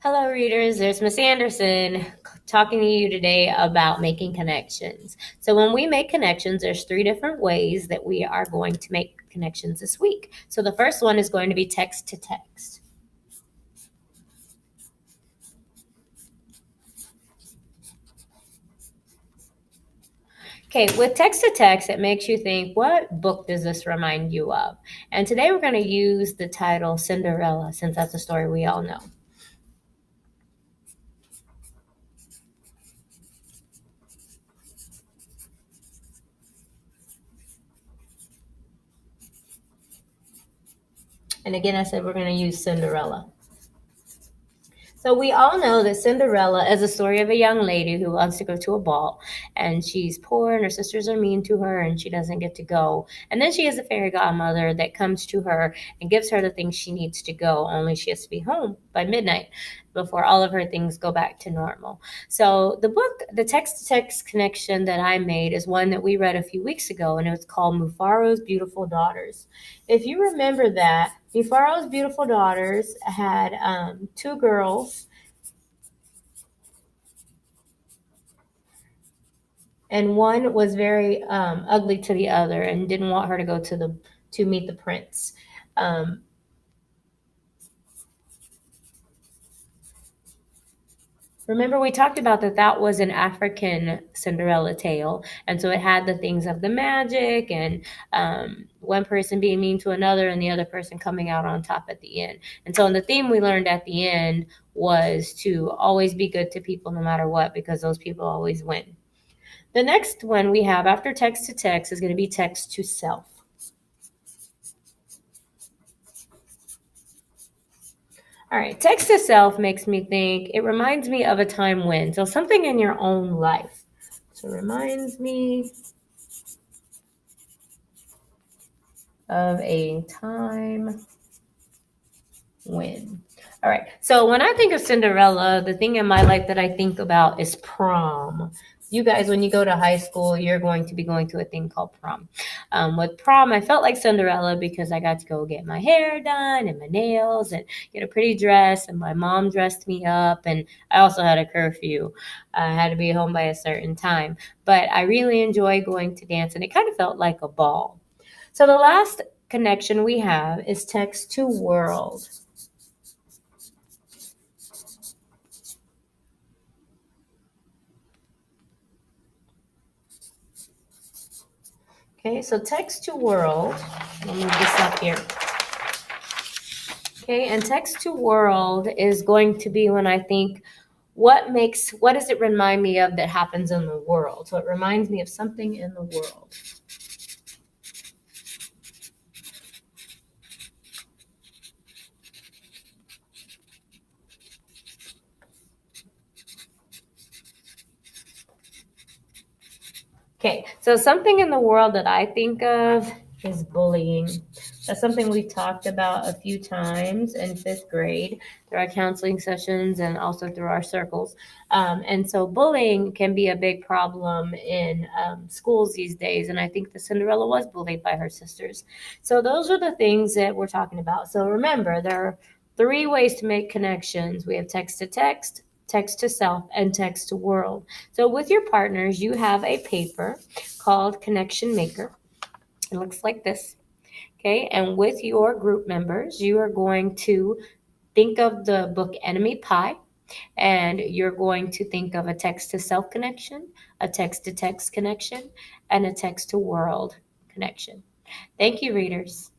Hello, readers. There's Miss Anderson talking to you today about making connections. So, when we make connections, there's three different ways that we are going to make connections this week. So, the first one is going to be text to text. Okay, with text to text, it makes you think, what book does this remind you of? And today we're going to use the title Cinderella, since that's a story we all know. And again, I said we're going to use Cinderella. So we all know that Cinderella is a story of a young lady who wants to go to a ball, and she's poor and her sisters are mean to her and she doesn't get to go. And then she has a fairy godmother that comes to her and gives her the things she needs to go, only she has to be home by midnight before all of her things go back to normal. So the book, the text to text connection that I made is one that we read a few weeks ago, and it was called Mufaro's Beautiful Daughters. If you remember that, Mufaro's Beautiful Daughters had two girls, and one was very ugly to the other and didn't want her to go to meet the prince. Um, Remember, we talked about that was an African Cinderella tale, and so it had the things of the magic and one person being mean to another and the other person coming out on top at the end. And so, in the theme we learned at the end was to always be good to people no matter what, because those people always win. The next one we have after text to text is going to be text to self. All right, text to self makes me think, it reminds me of a time when, so something in your own life. So it reminds me of a time when. All right, so when I think of Cinderella, the thing in my life that I think about is prom. You guys, when you go to high school, you're going to be going to a thing called prom. With prom, I felt like Cinderella because I got to go get my hair done and my nails and get a pretty dress, and my mom dressed me up, and I also had a curfew. I had to be home by a certain time, but I really enjoy going to dance, and it kind of felt like a ball. So the last connection we have is text to world. Okay, so text to world, let me move this up here. Okay, and text to world is going to be when I think, what does it remind me of that happens in the world? So it reminds me of something in the world. Okay, so something in the world that I think of is bullying. That's something we talked about a few times in fifth grade through our counseling sessions and also through our circles. And so bullying can be a big problem in schools these days. And I think the Cinderella was bullied by her sisters. So those are the things that we're talking about. So remember, there are three ways to make connections. We have text to text, text to self, and text to world. So with your partners, you have a paper called Connection Maker. It looks like this. Okay, and with your group members, you are going to think of the book Enemy Pie, and you're going to think of a text to self connection, a text to text connection, and a text to world connection. Thank you, readers.